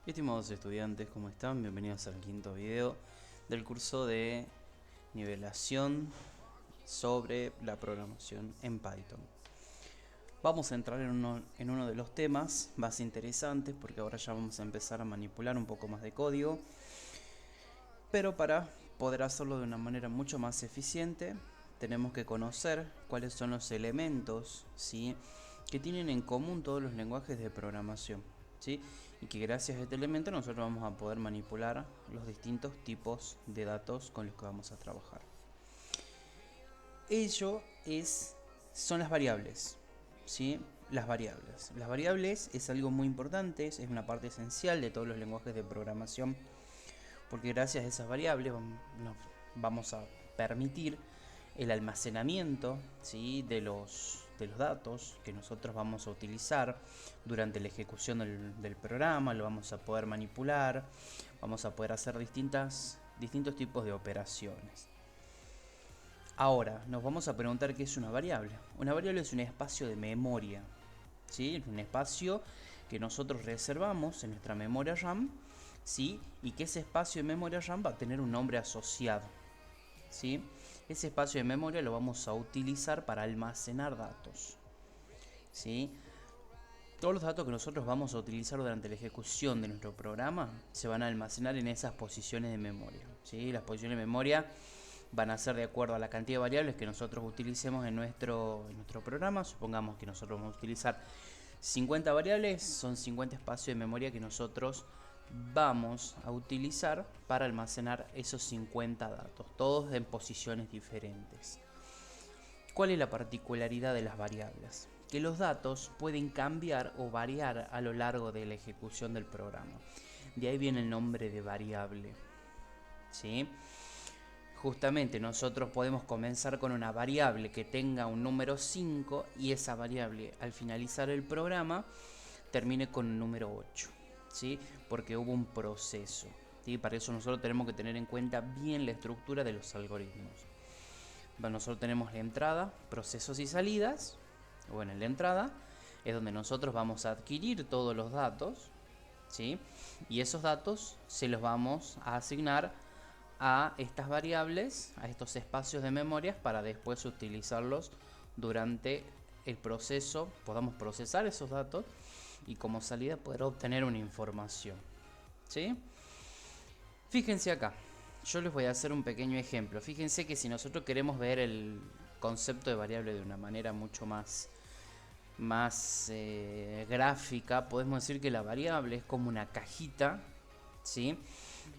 Estimados estudiantes, ¿cómo están? Bienvenidos al quinto video del curso de nivelación sobre la programación en Python. Vamos a entrar en uno de los temas más interesantes porque ahora ya vamos a empezar a manipular un poco más de código, pero para poder hacerlo de una manera mucho más eficiente tenemos que conocer cuáles son los elementos, ¿sí?, que tienen en común todos los lenguajes de programación, ¿sí? Y que gracias a este elemento nosotros vamos a poder manipular los distintos tipos de datos con los que vamos a trabajar. Son las variables, ¿sí? Las variables es algo muy importante, es una parte esencial de todos los lenguajes de programación, porque gracias a esas variables nos vamos a permitir el almacenamiento, ¿sí?, de los datos que nosotros vamos a utilizar durante la ejecución del programa. Lo vamos a poder manipular, vamos a poder hacer distintos tipos de operaciones. Ahora, nos vamos a preguntar qué es una variable. Una variable es un espacio de memoria, ¿sí? Un espacio que nosotros reservamos en nuestra memoria RAM, ¿sí? Y que ese espacio de memoria RAM va a tener un nombre asociado, ¿sí? Ese espacio de memoria lo vamos a utilizar para almacenar datos, ¿sí? Todos los datos que nosotros vamos a utilizar durante la ejecución de nuestro programa se van a almacenar en esas posiciones de memoria, ¿sí? Las posiciones de memoria van a ser de acuerdo a la cantidad de variables que nosotros utilicemos en nuestro programa. Supongamos que nosotros vamos a utilizar 50 variables, son 50 espacios de memoria que nosotros vamos a utilizar para almacenar esos 50 datos, todos en posiciones diferentes. ¿Cuál es la particularidad de las variables? Que los datos pueden cambiar o variar a lo largo de la ejecución del programa. De ahí viene el nombre de variable, ¿sí? Justamente nosotros podemos comenzar con una variable que tenga un número 5 y esa variable al finalizar el programa termine con un número 8, ¿sí? Porque hubo un proceso, ¿sí? Para eso nosotros tenemos que tener en cuenta bien la estructura de los algoritmos. Bueno, nosotros tenemos la entrada, procesos y salidas. Bueno, en la entrada es donde nosotros vamos a adquirir todos los datos, ¿sí? Y esos datos se los vamos a asignar a estas variables, a estos espacios de memorias, para después utilizarlos durante el proceso, podamos procesar esos datos y como salida poder obtener una información, ¿sí? Fíjense acá, yo les voy a hacer un pequeño ejemplo. Fíjense que si nosotros queremos ver el concepto de variable de una manera mucho más gráfica, podemos decir que la variable es como una cajita, ¿sí?,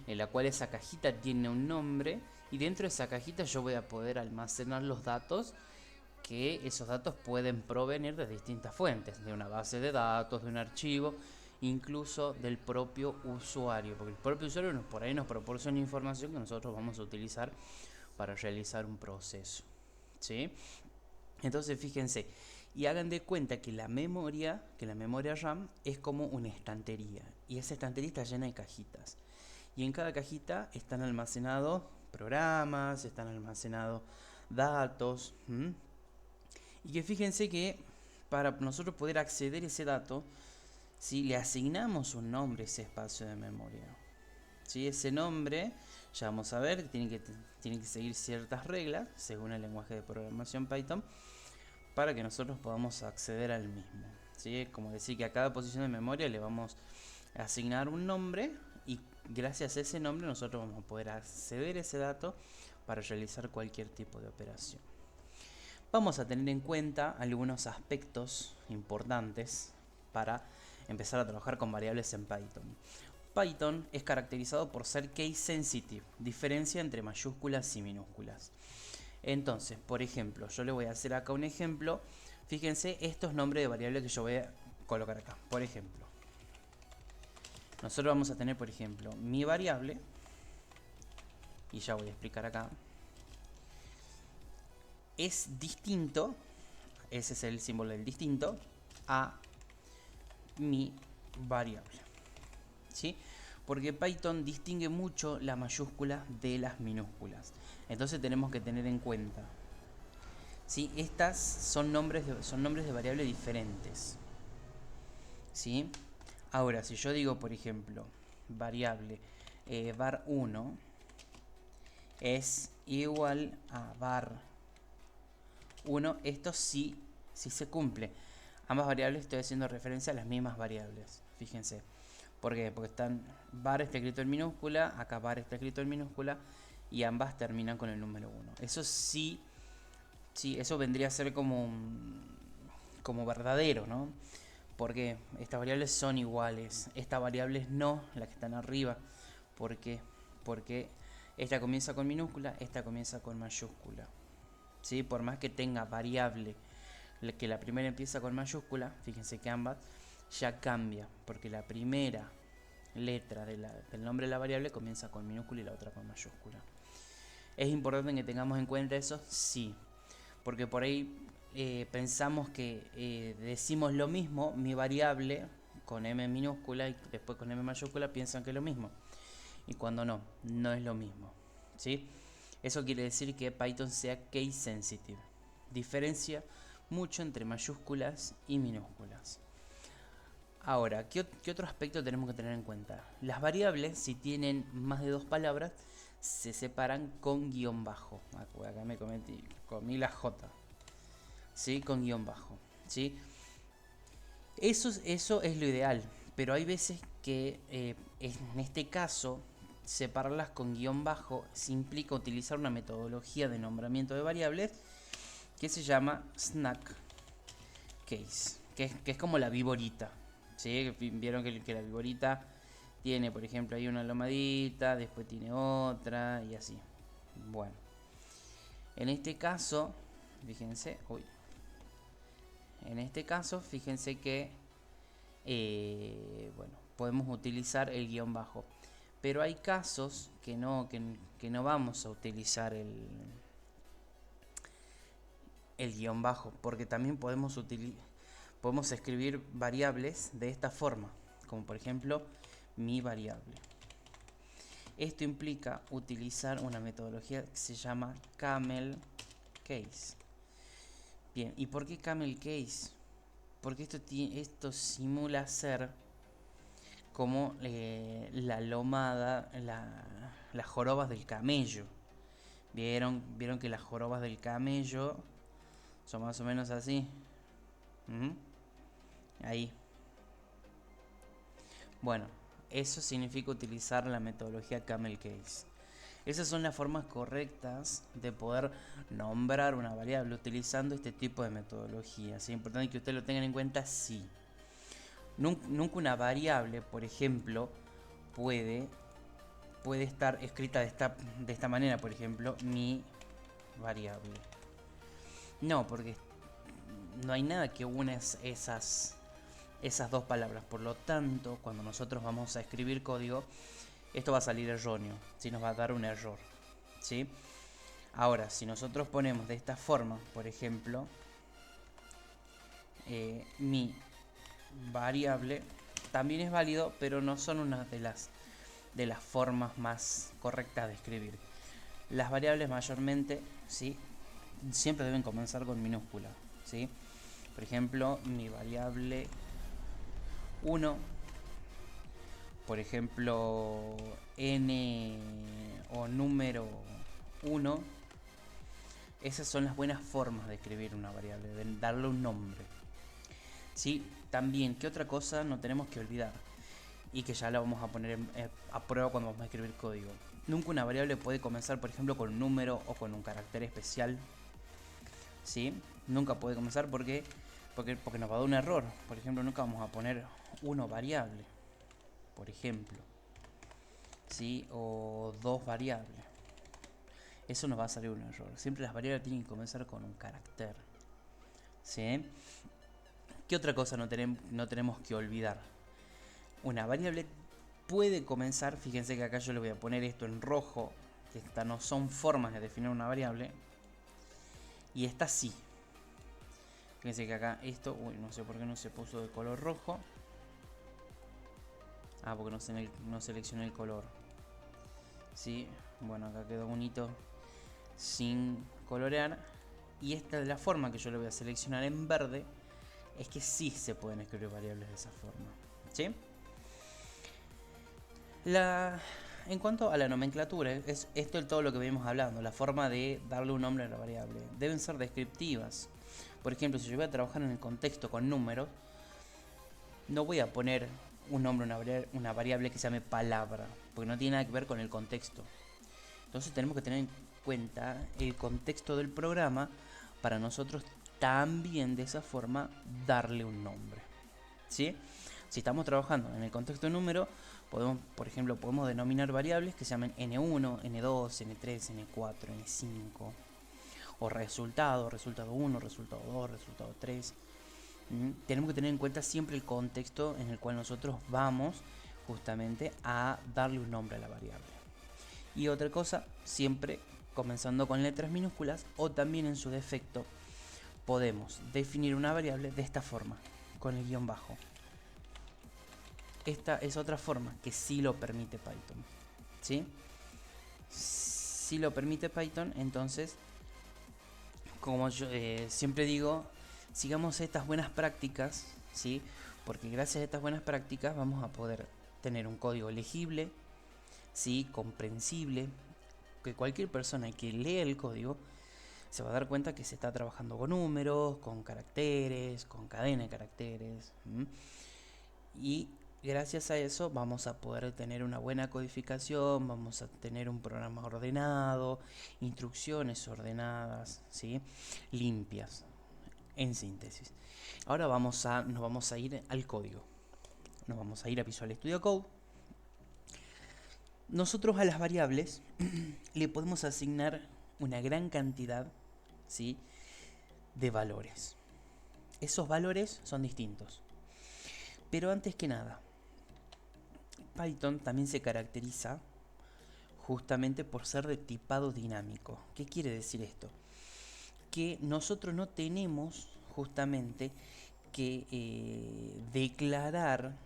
en la cual esa cajita tiene un nombre y dentro de esa cajita yo voy a poder almacenar los datos, que esos datos pueden provenir de distintas fuentes, de una base de datos, de un archivo, incluso del propio usuario, porque el propio usuario por ahí nos proporciona información que nosotros vamos a utilizar para realizar un proceso, ¿sí? Entonces fíjense y hagan de cuenta que la memoria RAM es como una estantería, y esa estantería está llena de cajitas, y en cada cajita están almacenados programas, están almacenados datos, y que fíjense que para nosotros poder acceder a ese dato, si le asignamos un nombre a ese espacio de memoria, ¿sí? Ese nombre, ya vamos a ver, tiene que seguir ciertas reglas según el lenguaje de programación Python para que nosotros podamos acceder al mismo, ¿sí? Es como decir que a cada posición de memoria le vamos a asignar un nombre, y gracias a ese nombre nosotros vamos a poder acceder a ese dato para realizar cualquier tipo de operación. Vamos a tener en cuenta algunos aspectos importantes para empezar a trabajar con variables en Python. Python es caracterizado por ser case sensitive, diferencia entre mayúsculas y minúsculas. Entonces, por ejemplo, yo le voy a hacer acá un ejemplo. Fíjense estos nombres de variables que yo voy a colocar acá. Por ejemplo, nosotros vamos a tener, por ejemplo, mi variable, y ya voy a explicar acá, es distinto, ese es el símbolo del distinto, a mi variable, ¿sí? Porque Python distingue mucho la mayúscula de las minúsculas. Entonces tenemos que tener en cuenta, ¿sí? Estas son nombres de variables diferentes, ¿sí? Ahora, si yo digo, por ejemplo, variable var1 es igual a var1, esto sí se cumple. Ambas variables estoy haciendo referencia a las mismas variables. Fíjense. ¿Por qué? Porque var está escrito en minúscula, acá var está escrito en minúscula y ambas terminan con el número 1. Eso sí, eso vendría a ser como verdadero, ¿no? Porque estas variables son iguales, estas variables no, las que están arriba. ¿Por qué? Porque esta comienza con minúscula, esta comienza con mayúscula. ¿Sí? Por más que tenga variable que la primera empieza con mayúscula, fíjense que ambas ya cambia, porque la primera letra del nombre de la variable comienza con minúscula y la otra con mayúscula. ¿Es importante que tengamos en cuenta eso? Sí, porque por ahí pensamos que decimos lo mismo, mi variable con m minúscula y después con m mayúscula piensan que es lo mismo. Y cuando no es lo mismo. ¿Sí? Eso quiere decir que Python sea case sensitive. Diferencia mucho entre mayúsculas y minúsculas. Ahora, ¿qué otro aspecto tenemos que tener en cuenta? Las variables, si tienen más de 2 palabras, se separan con guión bajo. Acá me comí la J. ¿Sí? Con guión bajo. ¿Sí? Eso es lo ideal, pero hay veces que en este caso separarlas con guión bajo se implica utilizar una metodología de nombramiento de variables que se llama snack case, que es como la viborita. ¿Sí? Vieron que la viborita tiene, por ejemplo, ahí una lomadita, después tiene otra y así. Bueno, en este caso, fíjense, fíjense que bueno, podemos utilizar el guión bajo, pero hay casos que no vamos a utilizar el guión bajo, porque también podemos escribir variables de esta forma, como por ejemplo mi variable. Esto implica utilizar una metodología que se llama camel case. Bien, ¿y por qué camel case? Porque esto simula ser como la lomada, las jorobas del camello. ¿Vieron que las jorobas del camello son más o menos así? Ahí. Bueno, eso significa utilizar la metodología camel case. Esas son las formas correctas de poder nombrar una variable utilizando este tipo de metodología. Es importante que ustedes lo tengan en cuenta, sí. Nunca una variable, por ejemplo, puede estar escrita de esta manera, por ejemplo, mi variable. No, porque no hay nada que una esas 2 palabras. Por lo tanto, cuando nosotros vamos a escribir código, esto va a salir erróneo, ¿sí? Nos va a dar un error, ¿sí? Ahora, si nosotros ponemos de esta forma, por ejemplo, mi variable, también es válido, pero no son una de las formas más correctas de escribir. Las variables mayormente, ¿sí? Siempre deben comenzar con minúscula, ¿sí? Por ejemplo, mi variable 1, por ejemplo, n o número 1. Esas son las buenas formas de escribir una variable, de darle un nombre. ¿Sí? También, ¿qué otra cosa no tenemos que olvidar? Y que ya la vamos a poner a prueba cuando vamos a escribir código. Nunca una variable puede comenzar, por ejemplo, con un número o con un carácter especial. ¿Sí? Nunca puede comenzar porque nos va a dar un error. Por ejemplo, nunca vamos a poner 1 variable, por ejemplo. ¿Sí? O 2 variables. Eso nos va a salir un error. Siempre las variables tienen que comenzar con un carácter. ¿Sí? ¿Qué otra cosa no tenemos que olvidar? Una variable puede comenzar, fíjense que acá yo le voy a poner esto en rojo, que estas no son formas de definir una variable, y esta sí. Fíjense que acá esto, no sé por qué no se puso de color rojo. Porque no seleccioné el color. Sí, bueno, acá quedó bonito sin colorear. Y esta es la forma que yo le voy a seleccionar en verde. Es que sí se pueden escribir variables de esa forma. ¿Sí? La, en cuanto a la nomenclatura, es esto es todo lo que venimos hablando, la forma de darle un nombre a la variable. Deben ser descriptivas. Por ejemplo, si yo voy a trabajar en el contexto con números, no voy a poner un nombre a una variable que se llame palabra, porque no tiene nada que ver con el contexto. Entonces tenemos que tener en cuenta el contexto del programa para nosotros también de esa forma darle un nombre. ¿Sí? Si estamos trabajando en el contexto de número, podemos, por ejemplo, podemos denominar variables que se llamen n1, n2, n3, n4, n5. O resultado 1, resultado 2, resultado 3. Tenemos que tener en cuenta siempre el contexto en el cual nosotros vamos justamente a darle un nombre a la variable. Y otra cosa, siempre comenzando con letras minúsculas o también en su defecto podemos definir una variable de esta forma, con el guión bajo. Esta es otra forma que sí lo permite Python, ¿sí? Si lo permite Python, entonces, como yo siempre digo, sigamos estas buenas prácticas, ¿sí? Porque gracias a estas buenas prácticas vamos a poder tener un código legible, ¿sí? Comprensible, que cualquier persona que lea el código se va a dar cuenta que se está trabajando con números, con caracteres, con cadena de caracteres. Y gracias a eso vamos a poder tener una buena codificación, vamos a tener un programa ordenado, instrucciones ordenadas, ¿sí? Limpias, en síntesis. Ahora nos vamos a ir al código. Nos vamos a ir a Visual Studio Code. Nosotros a las variables le podemos asignar una gran cantidad, ¿sí?, de valores. Esos valores son distintos. Pero antes que nada, Python también se caracteriza justamente por ser de tipado dinámico. ¿Qué quiere decir esto? Que nosotros no tenemos justamente que declarar,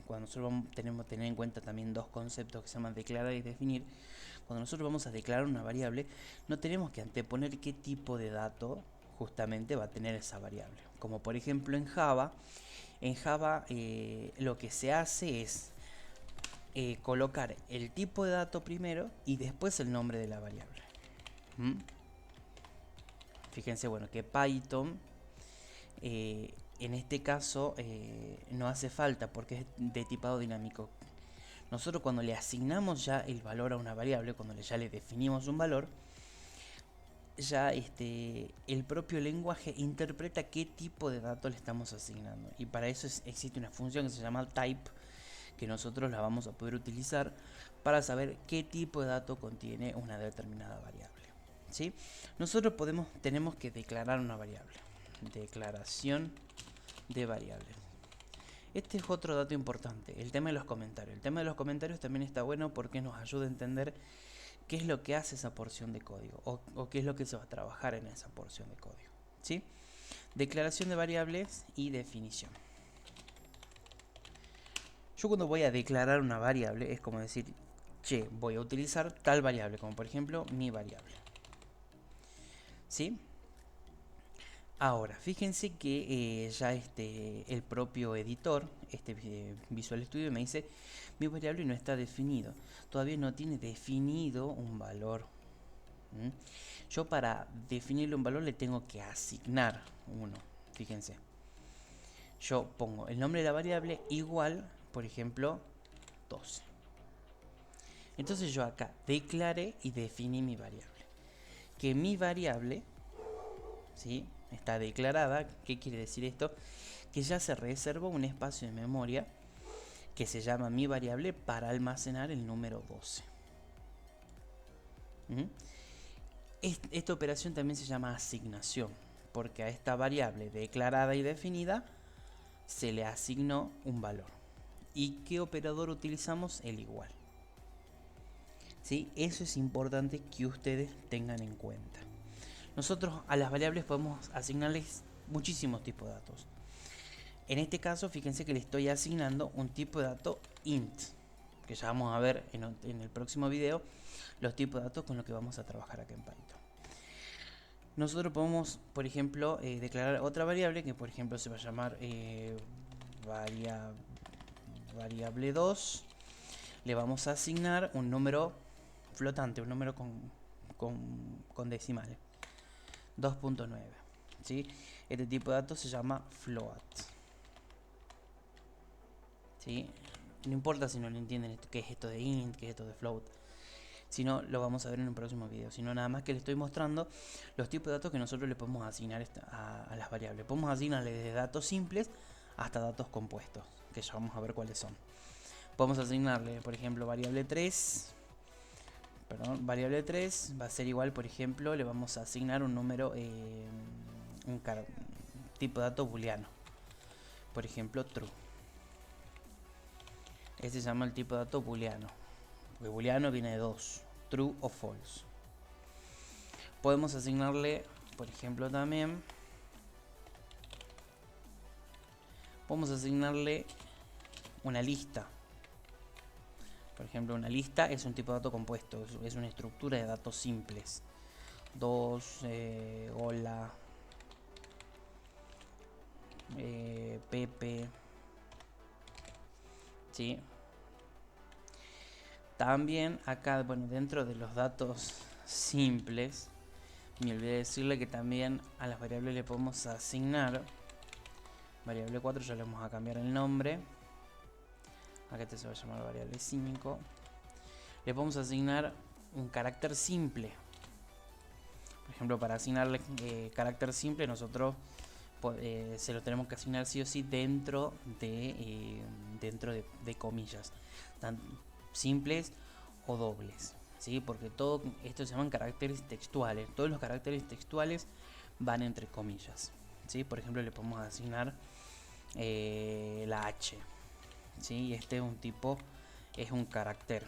cuando nosotros tenemos que tener en cuenta también dos conceptos que se llaman declarar y definir. Cuando nosotros vamos a declarar una variable, no tenemos que anteponer qué tipo de dato justamente va a tener esa variable. Como por ejemplo en Java, lo que se hace es colocar el tipo de dato primero y después el nombre de la variable. Fíjense, bueno, que Python en este caso no hace falta porque es de tipado dinámico. Nosotros cuando le asignamos ya el valor a una variable, cuando ya le definimos un valor, ya el propio lenguaje interpreta qué tipo de dato le estamos asignando. Y para eso existe una función que se llama type, que nosotros la vamos a poder utilizar para saber qué tipo de dato contiene una determinada variable. ¿Sí? Nosotros tenemos que declarar una variable. Declaración de variables. Este es otro dato importante, el tema de los comentarios. El tema de los comentarios también está bueno porque nos ayuda a entender qué es lo que hace esa porción de código o qué es lo que se va a trabajar en esa porción de código. ¿Sí? Declaración de variables y definición. Yo cuando voy a declarar una variable es como decir, che, voy a utilizar tal variable, como por ejemplo mi variable. ¿Sí? Ahora, fíjense que ya el propio editor, Visual Studio, me dice mi variable no está definido. Todavía no tiene definido un valor. Yo para definirle un valor le tengo que asignar uno. Fíjense. Yo pongo el nombre de la variable igual, por ejemplo, 12. Entonces yo acá declaré y definí mi variable. Que mi variable, ¿sí?, está declarada. ¿Qué quiere decir esto? Que ya se reserva un espacio de memoria que se llama mi variable para almacenar el número 12. Esta operación también se llama asignación, porque a esta variable declarada y definida se le asignó un valor. ¿Y qué operador utilizamos? El igual. ¿Sí? Eso es importante que ustedes tengan en cuenta. Nosotros a las variables podemos asignarles muchísimos tipos de datos. En este caso, fíjense que le estoy asignando un tipo de dato int, que ya vamos a ver en el próximo video los tipos de datos con los que vamos a trabajar acá en Python. Nosotros podemos, por ejemplo, declarar otra variable que por ejemplo se va a llamar variable 2. le vamos a asignar un número flotante, un número con decimales. 2.9. ¿Sí? Este tipo de datos se llama float. ¿Sí? No importa si no lo entienden qué es esto de int, qué es esto de float. Si no, lo vamos a ver en un próximo video. Sino nada más que les estoy mostrando los tipos de datos que nosotros le podemos asignar a las variables. Podemos asignarle desde datos simples hasta datos compuestos, que ya vamos a ver cuáles son. Podemos asignarle, por ejemplo, variable 3 va a ser igual, por ejemplo, le vamos a asignar un número, un tipo de dato booleano. Por ejemplo, true. Este se llama el tipo de dato booleano. Porque booleano viene de 2, true o false. Podemos asignarle, por ejemplo, también, podemos asignarle una lista. Por ejemplo, una lista es un tipo de dato compuesto, es una estructura de datos simples. 2, hola, Pepe. ¿Sí? También acá, bueno, dentro de los datos simples, me olvidé decirle que también a las variables le podemos asignar, variable 4 ya le vamos a cambiar el nombre, acá este se va a llamar variable 5, le podemos asignar un carácter simple. Por ejemplo, para asignarle carácter simple nosotros se lo tenemos que asignar sí o sí dentro de comillas, tan simples o dobles, ¿sí? Porque todo esto se llaman caracteres textuales. Todos los caracteres textuales van entre comillas, ¿sí? Por ejemplo, le podemos asignar la H, ¿sí? Este es un tipo, es un carácter.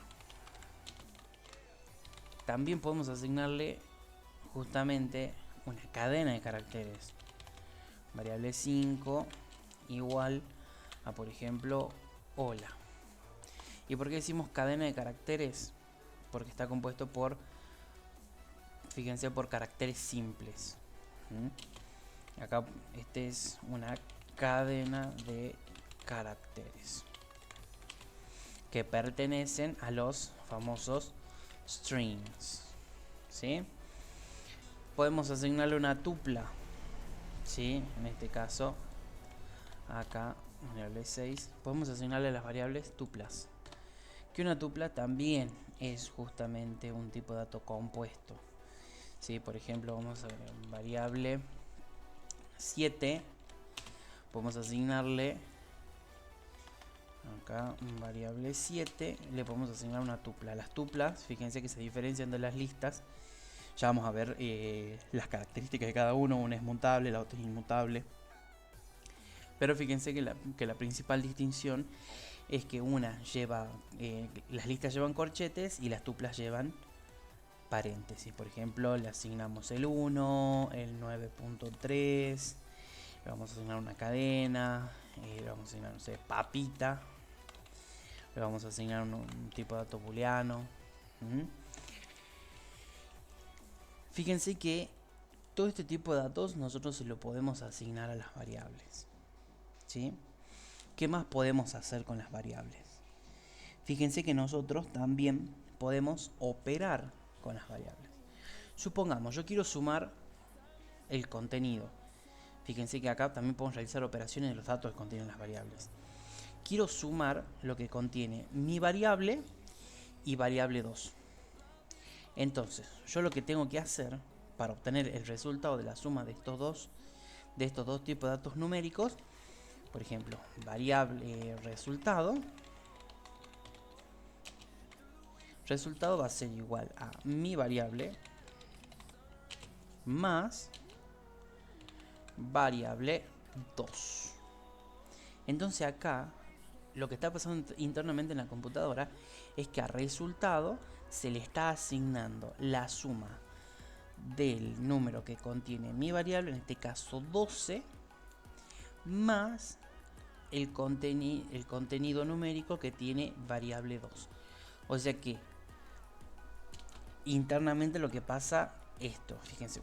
También podemos asignarle justamente una cadena de caracteres. Variable 5 igual a, por ejemplo, hola. ¿Y por qué decimos cadena de caracteres? Porque está compuesto por, fíjense, por caracteres simples. Acá este es una cadena de caracteres que pertenecen a los famosos strings, ¿sí? Podemos asignarle una tupla, ¿sí? En este caso, acá, variable 6, podemos asignarle las variables tuplas. Que una tupla también es justamente un tipo de dato compuesto, ¿sí? Por ejemplo, vamos a ver variable 7, podemos asignarle acá variable 7, le podemos asignar una tupla. Las tuplas, fíjense que se diferencian de las listas. Ya vamos a ver las características de cada uno. Una es mutable, la otra es inmutable. Pero fíjense que la principal distinción es que una lleva, las listas llevan corchetes y las tuplas llevan paréntesis. Por ejemplo, le asignamos el 1, el 9.3, le vamos a asignar una cadena, le vamos a asignar, no sé, papita, le vamos a asignar un tipo de dato booleano. Fíjense que todo este tipo de datos nosotros se lo podemos asignar a las variables, ¿sí? ¿Qué más podemos hacer con las variables? Fíjense que nosotros también podemos operar con las variables. Supongamos, yo quiero sumar el contenido. Fíjense que acá también podemos realizar operaciones de los datos que contienen las variables. Quiero sumar lo que contiene mi variable y variable 2. Entonces, yo lo que tengo que hacer para obtener el resultado de la suma de estos dos tipos de datos numéricos, por ejemplo, variable resultado va a ser igual a mi variable más variable 2. Entonces acá lo que está pasando internamente en la computadora es que a resultado se le está asignando la suma del número que contiene mi variable, en este caso 12, más el contenido numérico que tiene variable 2. O sea que internamente lo que pasa esto, fíjense,